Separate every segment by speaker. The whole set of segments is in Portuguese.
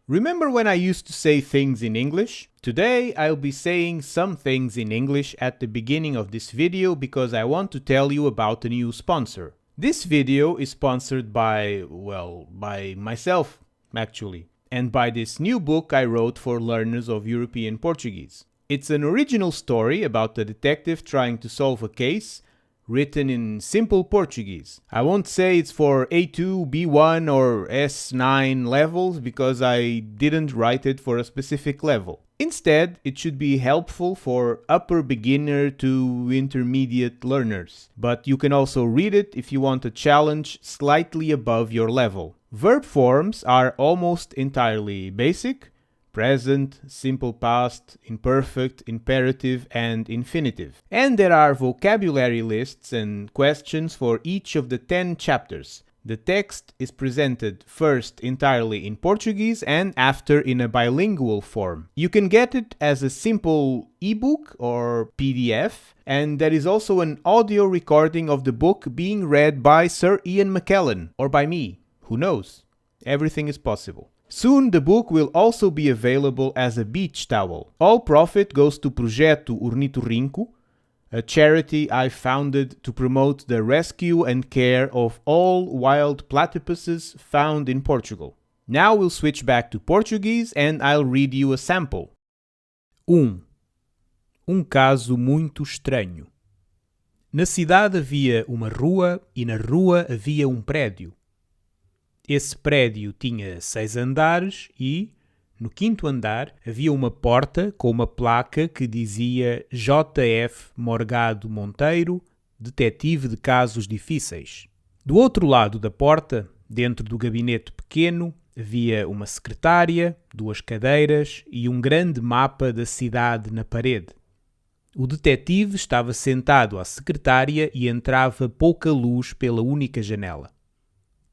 Speaker 1: Remember when I used to say things in English? Today I'll be saying some things in English at the beginning of this video because I want to tell you about a new sponsor. This video is sponsored by myself, actually, and by this new book I wrote for learners of European Portuguese. It's an original story about a detective trying to solve a case, written in simple Portuguese. I won't say it's for A2, B1 or S9 levels because I didn't write it for a specific level. Instead, it should be helpful for upper beginner to intermediate learners. But you can also read it if you want a challenge slightly above your level. Verb forms are almost entirely basic: present, simple past, imperfect, imperative, and infinitive. And there are vocabulary lists and questions for each of the 10 chapters. The text is presented first entirely in Portuguese and after in a bilingual form. You can get it as a simple ebook or PDF, and there is also an audio recording of the book being read by Sir Ian McKellen, or by me. Who knows? Everything is possible. Soon the book will also be available as a beach towel. All profit goes to Projeto Ornitorrinco, a charity I founded to promote the rescue and care of all wild platypuses found in Portugal. Now we'll switch back to Portuguese and I'll read you a sample. 1. Caso muito estranho. Na cidade havia uma rua e na rua havia prédio. Esse prédio tinha 6 andares e, no 5º andar, havia uma porta com uma placa que dizia J.F. Morgado Monteiro, detetive de casos difíceis. Do outro lado da porta, dentro do gabinete pequeno, havia uma secretária, 2 cadeiras e um grande mapa da cidade na parede. O detetive estava sentado à secretária e entrava pouca luz pela única janela.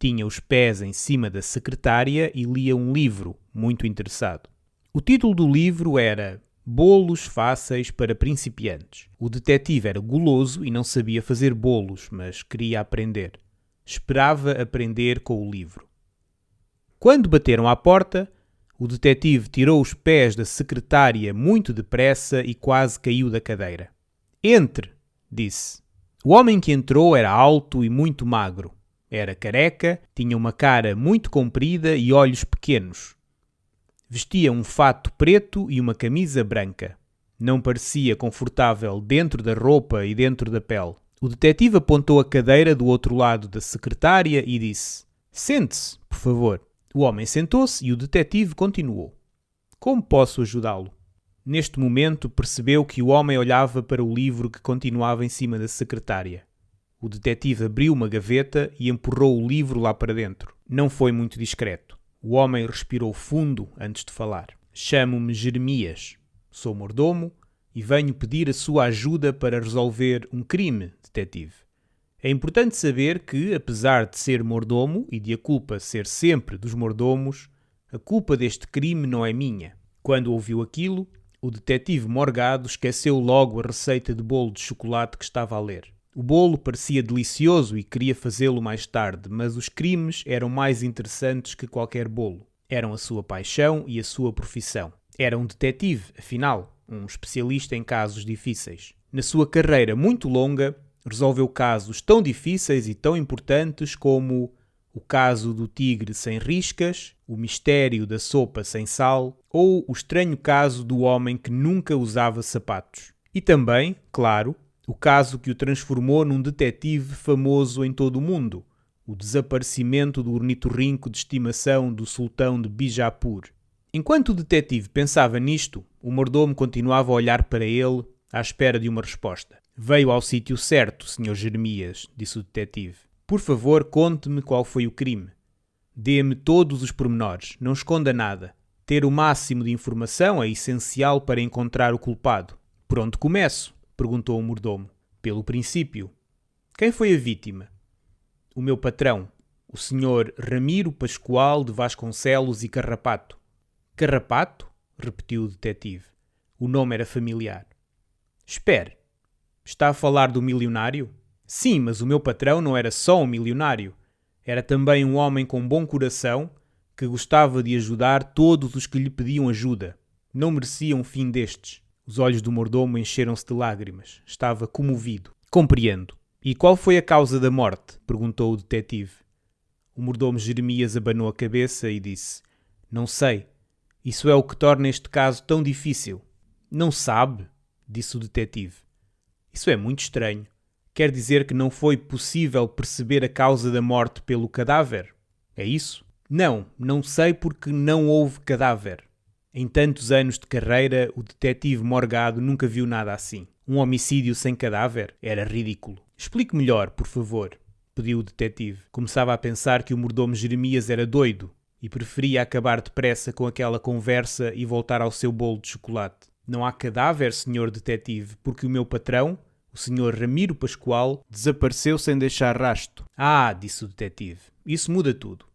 Speaker 1: Tinha os pés em cima da secretária e lia um livro, muito interessado. O título do livro era Bolos Fáceis para Principiantes. O detetive era guloso e não sabia fazer bolos, mas queria aprender. Esperava aprender com o livro. Quando bateram à porta, o detetive tirou os pés da secretária muito depressa e quase caiu da cadeira. Entre, disse. O homem que entrou era alto e muito magro. Era careca, tinha uma cara muito comprida e olhos pequenos. Vestia um fato preto e uma camisa branca. Não parecia confortável dentro da roupa e dentro da pele. O detetive apontou a cadeira do outro lado da secretária e disse: "Sente-se, por favor." O homem sentou-se e o detetive continuou: "Como posso ajudá-lo?" Neste momento percebeu que o homem olhava para o livro que continuava em cima da secretária. O detetive abriu uma gaveta e empurrou o livro lá para dentro. Não foi muito discreto. O homem respirou fundo antes de falar. "Chamo-me Jeremias. Sou mordomo e venho pedir a sua ajuda para resolver um crime, detetive. É importante saber que, apesar de ser mordomo e de a culpa ser sempre dos mordomos, a culpa deste crime não é minha." Quando ouviu aquilo, o detetive Morgado esqueceu logo a receita de bolo de chocolate que estava a ler. O bolo parecia delicioso e queria fazê-lo mais tarde, mas os crimes eram mais interessantes que qualquer bolo. Eram a sua paixão e a sua profissão. Era um detetive, afinal, um especialista em casos difíceis. Na sua carreira muito longa, resolveu casos tão difíceis e tão importantes como o caso do tigre sem riscas, o mistério da sopa sem sal ou o estranho caso do homem que nunca usava sapatos. E também, claro, o caso que o transformou num detetive famoso em todo o mundo, o desaparecimento do ornitorrinco de estimação do sultão de Bijapur. Enquanto o detetive pensava nisto, o mordomo continuava a olhar para ele, à espera de uma resposta. "Veio ao sítio certo, Sr. Jeremias", disse o detetive. "Por favor, conte-me qual foi o crime. Dê-me todos os pormenores, não esconda nada. Ter o máximo de informação é essencial para encontrar o culpado." "Por onde começo?" perguntou o mordomo. "Pelo princípio." "Quem foi a vítima?" "O meu patrão, o Sr. Ramiro Pascoal de Vasconcelos e Carrapato." "Carrapato?" repetiu o detetive. O nome era familiar. "Espere, está a falar do milionário?" "Sim, mas o meu patrão não era só um milionário. Era também um homem com bom coração que gostava de ajudar todos os que lhe pediam ajuda. Não merecia um fim destes. Os olhos do mordomo encheram-se de lágrimas. Estava comovido. Compreendo. E qual foi a causa da morte? Perguntou o detetive. O mordomo Jeremias abanou a cabeça e disse: Não sei. Isso é o que torna este caso tão difícil. Não sabe? Disse o detetive. Isso é muito estranho. Quer dizer que não foi possível perceber a causa da morte pelo cadáver? É isso? Não sei porque não houve cadáver. Em tantos anos de carreira, o detetive Morgado nunca viu nada assim. Um homicídio sem cadáver era ridículo. Explique melhor, por favor, pediu o detetive. Começava a pensar que o mordomo Jeremias era doido e preferia acabar depressa com aquela conversa e voltar ao seu bolo de chocolate. Não há cadáver, senhor detetive, porque o meu patrão, o senhor Ramiro Pascoal, desapareceu sem deixar rastro. Ah, disse o detetive, isso muda tudo.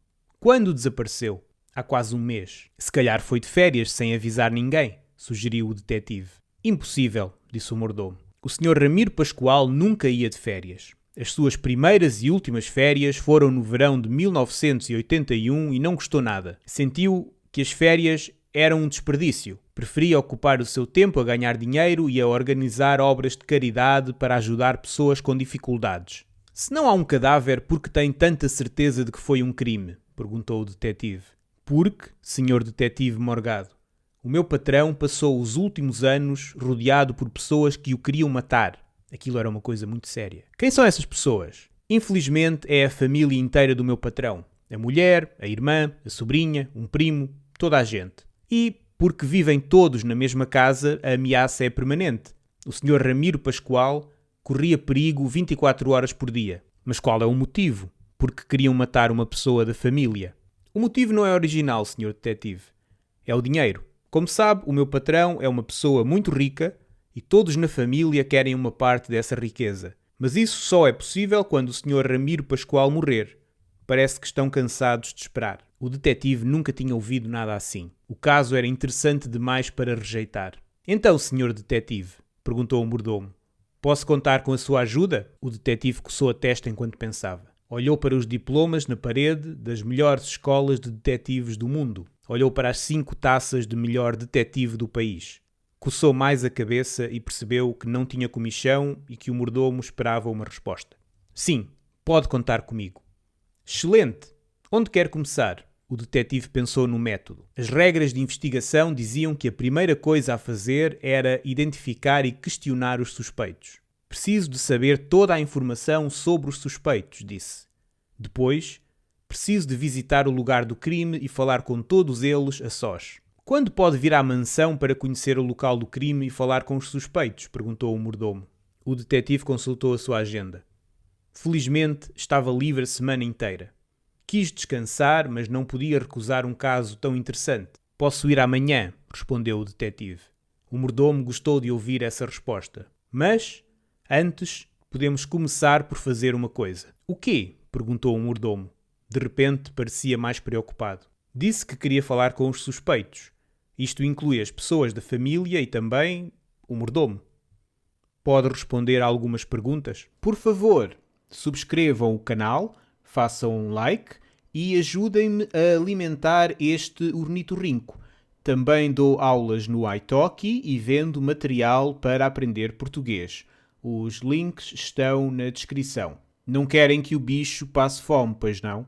Speaker 1: Quando desapareceu? Há quase um mês. Se calhar foi de férias sem avisar ninguém, sugeriu o detetive. Impossível, disse o mordomo. O senhor Ramiro Pascoal nunca ia de férias. As suas primeiras e últimas férias foram no verão de 1981 e não gostou nada. Sentiu que as férias eram um desperdício. Preferia ocupar o seu tempo a ganhar dinheiro e a organizar obras de caridade para ajudar pessoas com dificuldades. Se não há um cadáver, por que tem tanta certeza de que foi um crime? Perguntou o detetive. Porque, senhor detetive Morgado, o meu patrão passou os últimos anos rodeado por pessoas que o queriam matar. Aquilo era uma coisa muito séria. Quem são essas pessoas? Infelizmente é a família inteira do meu patrão. A mulher, a irmã, a sobrinha, um primo, toda a gente. E, porque vivem todos na mesma casa, a ameaça é permanente. O senhor Ramiro Pascoal corria perigo 24 horas por dia. Mas qual é o motivo? Porque queriam matar uma pessoa da família. O motivo não é original, senhor detetive. É o dinheiro. Como sabe, o meu patrão é uma pessoa muito rica e todos na família querem uma parte dessa riqueza. Mas isso só é possível quando o senhor Ramiro Pascoal morrer. Parece que estão cansados de esperar. O detetive nunca tinha ouvido nada assim. O caso era interessante demais para rejeitar. Então, senhor detetive, perguntou o mordomo, posso contar com a sua ajuda? O detetive coçou a testa enquanto pensava. Olhou para os diplomas na parede das melhores escolas de detetives do mundo. Olhou para as 5 taças de melhor detetive do país. Coçou mais a cabeça e percebeu que não tinha comichão e que o mordomo esperava uma resposta. Sim, pode contar comigo. Excelente! Onde quer começar? O detetive pensou no método. As regras de investigação diziam que a primeira coisa a fazer era identificar e questionar os suspeitos. Preciso de saber toda a informação sobre os suspeitos, disse. Depois, preciso de visitar o lugar do crime e falar com todos eles a sós. Quando pode vir à mansão para conhecer o local do crime e falar com os suspeitos? Perguntou o mordomo. O detetive consultou a sua agenda. Felizmente, estava livre a semana inteira. Quis descansar, mas não podia recusar um caso tão interessante. Posso ir amanhã, respondeu o detetive. O mordomo gostou de ouvir essa resposta. Mas, antes, podemos começar por fazer uma coisa. O quê? Perguntou o mordomo. De repente, parecia mais preocupado. Disse que queria falar com os suspeitos. Isto inclui as pessoas da família e também o mordomo. Pode responder a algumas perguntas? Por favor, subscrevam o canal, façam um like e ajudem-me a alimentar este ornitorrinco. Também dou aulas no italki e vendo material para aprender português. Os links estão na descrição. Não querem que o bicho passe fome, pois não?